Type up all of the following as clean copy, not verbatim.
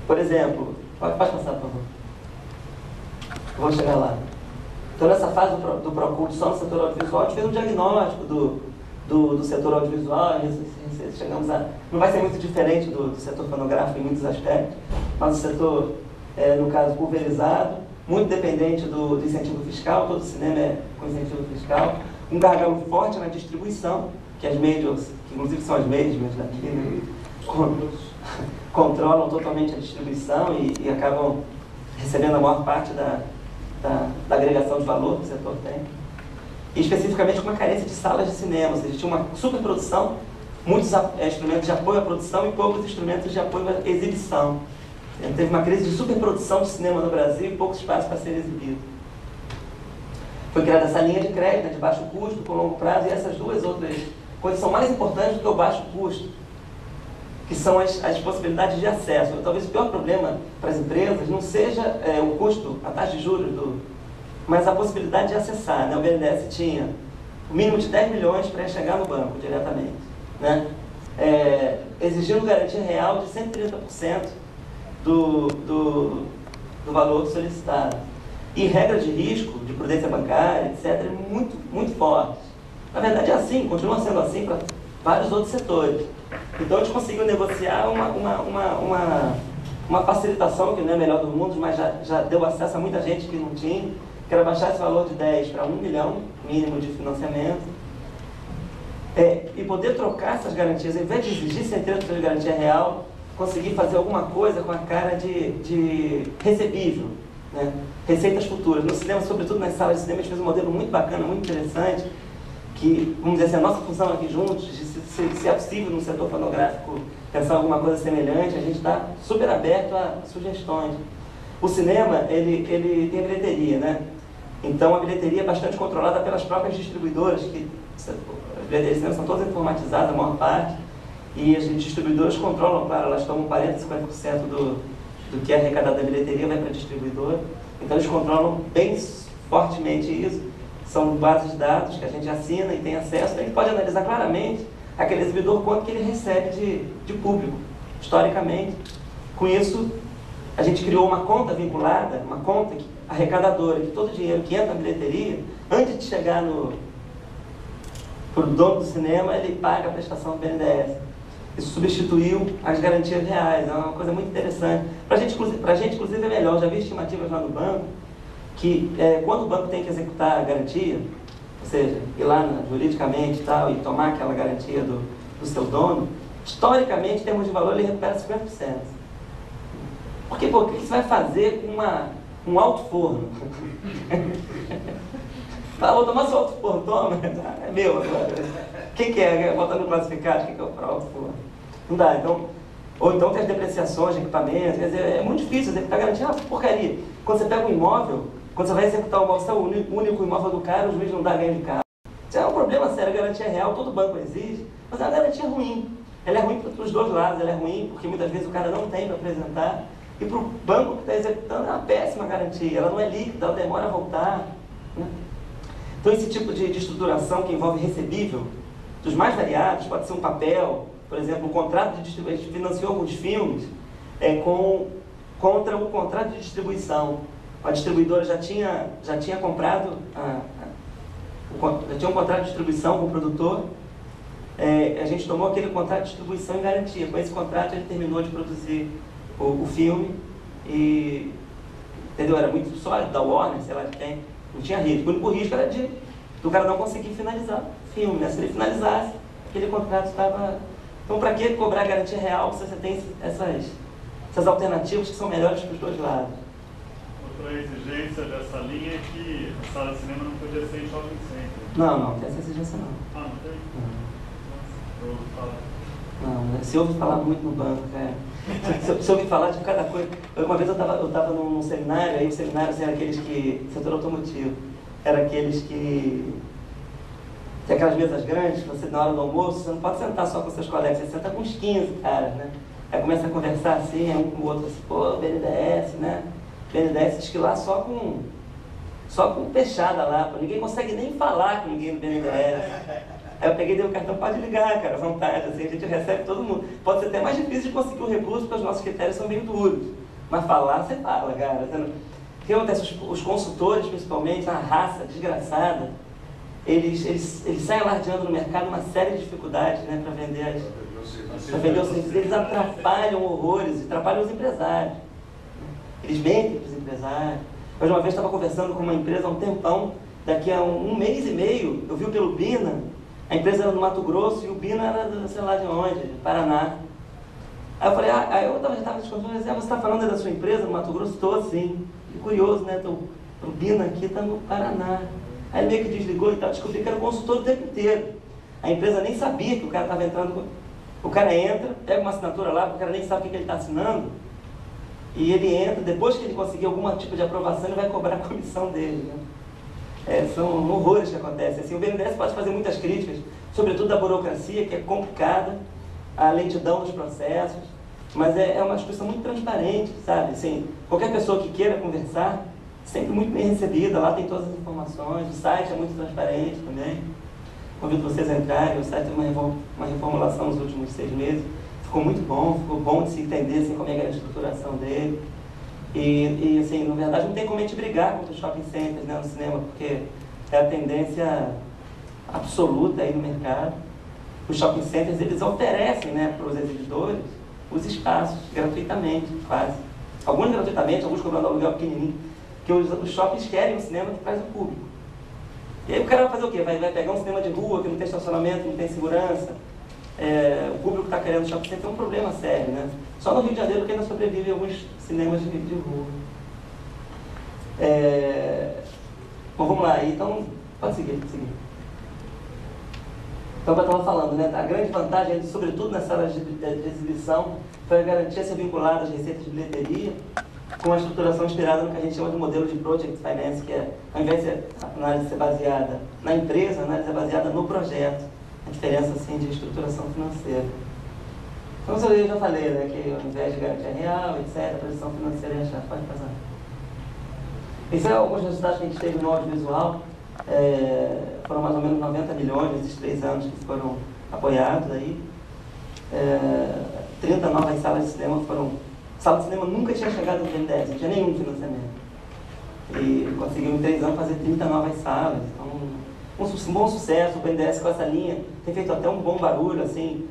Por exemplo, pode passar, por favor. Vou chegar lá. Então, nessa fase do Procult, só no setor audiovisual, a gente fez um diagnóstico do setor audiovisual, chegamos a... Não vai ser muito diferente do setor fonográfico em muitos aspectos, mas o setor, no caso, pulverizado, muito dependente do incentivo fiscal, todo cinema é com incentivo fiscal, um gargalo forte na distribuição, que as majors, que inclusive são as majors daqui, né, controlam totalmente a distribuição e acabam recebendo a maior parte da agregação de valor que o setor tem. E especificamente com uma carência de salas de cinema, ou seja, tinha uma superprodução, muitos instrumentos de apoio à produção e poucos instrumentos de apoio à exibição. Teve uma crise de superprodução de cinema no Brasil e pouco espaço para ser exibido. Foi criada essa linha de crédito de baixo custo, com longo prazo, e essas duas outras coisas são mais importantes do que o baixo custo, que são as possibilidades de acesso. Talvez o pior problema para as empresas não seja o custo, a taxa de juros, mas a possibilidade de acessar. Né? O BNDES tinha o mínimo de 10 milhões para chegar no banco diretamente, né? Exigindo garantia real de 130% do valor solicitado. E regra de risco, de prudência bancária, etc., muito, muito fortes. Na verdade é assim, continua sendo assim para vários outros setores. Então a gente conseguiu negociar uma facilitação, que não é a melhor do mundo, mas já deu acesso a muita gente que não tinha, que era baixar esse valor de 10 para 1 milhão mínimo de financiamento, e poder trocar essas garantias, ao invés de exigir 130% de garantia real, conseguir fazer alguma coisa com a cara de recebível, né? Receitas futuras. No cinema, sobretudo nas salas de cinema, a gente fez um modelo muito bacana, muito interessante, que, vamos dizer assim, a nossa função aqui juntos, se é possível no setor fonográfico pensar alguma coisa semelhante, a gente está super aberto a sugestões. O cinema, ele tem bilheteria, né? Então a bilheteria é bastante controlada pelas próprias distribuidoras, que as bilheterias de cinema são todas informatizadas, a maior parte, e as distribuidoras controlam, claro, elas tomam 40%, 50% do que é arrecadado da bilheteria vai para a distribuidora, então eles controlam bem fortemente isso. São bases de dados que a gente assina e tem acesso, a gente pode analisar claramente aquele exibidor quanto que ele recebe de público, historicamente. Com isso, a gente criou uma conta vinculada, uma conta arrecadadora, que todo o dinheiro que entra na bilheteria, antes de chegar para o dono do cinema, ele paga a prestação do BNDES. Isso substituiu as garantias reais, é uma coisa muito interessante. Para a gente, inclusive, é melhor. Eu já vi estimativas lá no banco, que quando o banco tem que executar a garantia, ou seja, ir lá juridicamente e tomar aquela garantia do seu dono, historicamente, em termos de valor, ele recupera 50%. Porque, o que você vai fazer com um alto forno? Vou tomar seu alto forno, toma, é meu agora. Quem quer? Botando no classificado, quem quer o alto forno? Não dá, então... Ou então tem as depreciações de equipamentos, quer dizer, é muito difícil executar garantia, é uma porcaria. Quando você pega um imóvel, quando você vai executar um imóvel, se é o único imóvel do cara, o juiz não dá ganho de carro. Isso é um problema sério, a garantia é real, todo banco exige, mas é uma garantia ruim. Ela é ruim para os dois lados, ela é ruim porque muitas vezes o cara não tem para apresentar, e para o banco que está executando é uma péssima garantia, ela não é líquida, ela demora a voltar, né? Então esse tipo de estruturação que envolve recebível, dos mais variados, pode ser um papel, por exemplo, o contrato de distribuição, a gente financiou alguns filmes contra o contrato de distribuição. A distribuidora já tinha comprado, já tinha um contrato de distribuição com o produtor, a gente tomou aquele contrato de distribuição em garantia. Com esse contrato ele terminou de produzir o filme e, entendeu? Era muito sólido, da Warner, sei lá de quem, não tinha risco. O único risco era do cara não conseguir finalizar o filme, né? Se ele finalizasse, aquele contrato estava... Então, para que cobrar garantia real se você tem essas alternativas que são melhores para os dois lados? Outra exigência dessa linha é que a sala de cinema não podia ser em shopping center. Não tem essa exigência não. Ah, não tem? Não. Eu ouvi falar. Não, se ouve falar muito no banco, se ouve falar de cada coisa. Uma vez eu estava num seminário, aí os seminários eram aqueles que... setor automotivo. Era aqueles que... Tem aquelas mesas grandes, você na hora do almoço, você não pode sentar só com seus colegas, você senta com uns 15 caras, né? Aí começa a conversar assim, um com o outro assim, pô, BNDES, né? BNDES diz que lá só com peixada lá, pô. Ninguém consegue nem falar com ninguém do BNDES. Aí eu peguei e dei o cartão, pode ligar, cara, à vontade, assim, a gente recebe todo mundo. Pode ser até mais difícil de conseguir o recurso, porque os nossos critérios são meio duros. Mas falar, você fala, cara. O que acontece? Os consultores, principalmente, uma raça desgraçada, eles saem alardeando no mercado uma série de dificuldades, né, para vender os serviços. Eles atrapalham horrores, atrapalham os empresários. Eles mentem para os empresários. Hoje uma vez estava conversando com uma empresa há um tempão, daqui a um mês e meio, eu vi pelo Bina, a empresa era do Mato Grosso e o Bina era do, sei lá de onde, Paraná. Aí eu falei, aí eu já estava discutindo, você está falando da sua empresa no Mato Grosso? Estou, sim. Que curioso, né? O Bina aqui está no Paraná. Aí ele meio que desligou e tal, descobri que era consultor o tempo inteiro. A empresa nem sabia que o cara estava entrando. O cara entra, pega uma assinatura lá, porque o cara nem sabe o que ele está assinando. E ele entra, depois que ele conseguir algum tipo de aprovação, ele vai cobrar a comissão dele. Né? São horrores que acontecem. Assim, o BNDES pode fazer muitas críticas, sobretudo da burocracia, que é complicada, a lentidão dos processos, mas é uma instituição muito transparente, sabe? Assim, qualquer pessoa que queira conversar, sempre muito bem recebida, lá tem todas as informações, o site é muito transparente também. Convido vocês a entrarem, o site teve uma reformulação nos últimos 6 meses, ficou bom de se entender assim, como é que é a estruturação dele. E assim, na verdade não tem como a gente brigar contra os shopping centers, né, no cinema, porque é a tendência absoluta aí no mercado. Os shopping centers, eles oferecem, né, para os exibidores os espaços gratuitamente, quase. Alguns gratuitamente, alguns cobrando aluguel pequenininho, porque os shoppings querem um cinema que traz o público. E aí o cara vai fazer o quê? Vai pegar um cinema de rua, que não tem estacionamento, não tem segurança. O público está querendo o shopping center, é um problema sério, né? Só no Rio de Janeiro que ainda sobrevive alguns cinemas de rua. Bom, vamos lá. Então, pode seguir. Então, eu estava falando, né? A grande vantagem, sobretudo nas salas de exibição, foi a garantia ser vinculada às receitas de bilheteria, com a estruturação inspirada no que a gente chama de modelo de Project Finance, que é, ao invés de a análise ser baseada na empresa, a análise é baseada no projeto. A diferença, assim, de estruturação financeira. Então, eu já falei, né, que ao invés de garantia real, etc., a posição financeira é a chave. Pode passar. Esses são alguns resultados que a gente teve no audiovisual. Foram mais ou menos 90 milhões nesses 3 anos que foram apoiados aí. 30 novas salas de cinema foram... Sala de cinema nunca tinha chegado no BNDES, não tinha nenhum financiamento. E conseguiu em 3 anos fazer 30 novas salas. Então, um bom sucesso. O BNDES com essa linha tem feito até um bom barulho, assim.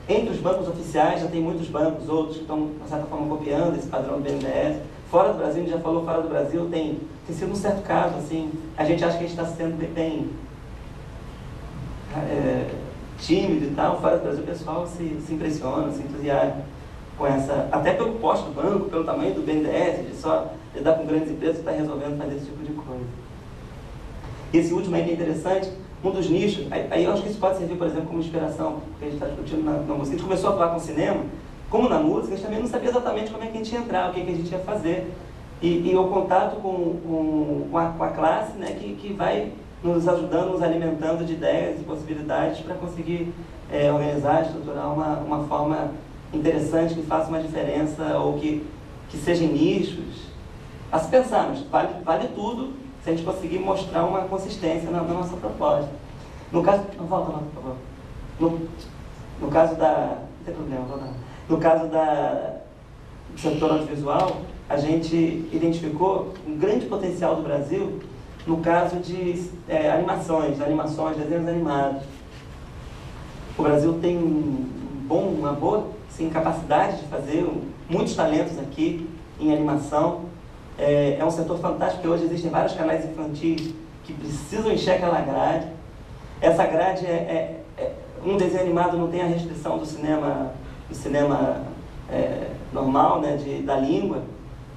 Entre os bancos oficiais, já tem muitos bancos, outros que estão, de certa forma, copiando esse padrão do BNDES. Fora do Brasil, a gente já falou, fora do Brasil, tem sido um certo caso, assim. A gente acha que a gente está sendo bem tímido e tal. Fora do Brasil, o pessoal se impressiona, se entusiasma com essa, até pelo posto do banco, pelo tamanho do BNDES, de só lidar com grandes empresas que está resolvendo fazer esse tipo de coisa. E esse último aí que é interessante, um dos nichos, aí eu acho que isso pode servir, por exemplo, como inspiração, porque a gente está discutindo na música. A gente começou a atuar com o cinema, como na música, a gente também não sabia exatamente como é que a gente ia entrar, o que a gente ia fazer. E o contato com a classe, né, que vai nos ajudando, nos alimentando de ideias e possibilidades para conseguir organizar, estruturar uma forma interessante, que faça uma diferença, ou que seja em nichos. A se pensar, mas vale tudo se a gente conseguir mostrar uma consistência na nossa proposta. No caso... Volta lá, por favor. No caso da... Não tem problema, volta lá. No caso do setor audiovisual, a gente identificou um grande potencial do Brasil no caso de animações, desenhos animados. O Brasil tem uma boa capacidade de fazer, muitos talentos aqui em animação. É um setor fantástico, porque hoje existem vários canais infantis que precisam encher aquela grade. Essa grade um desenho animado não tem a restrição do cinema normal, né, da língua,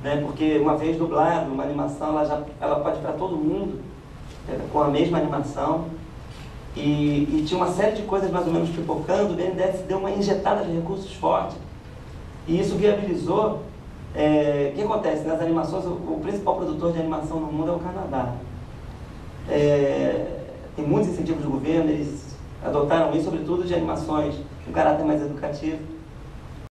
né, porque uma vez dublado, uma animação, ela pode ir para todo mundo, com a mesma animação. E tinha uma série de coisas mais ou menos pipocando. O BNDES deu uma injetada de recursos forte. E isso viabilizou. O que acontece? Nas animações, o principal produtor de animação no mundo é o Canadá. Tem muitos incentivos do governo, eles adotaram isso, sobretudo de animações com caráter mais educativo.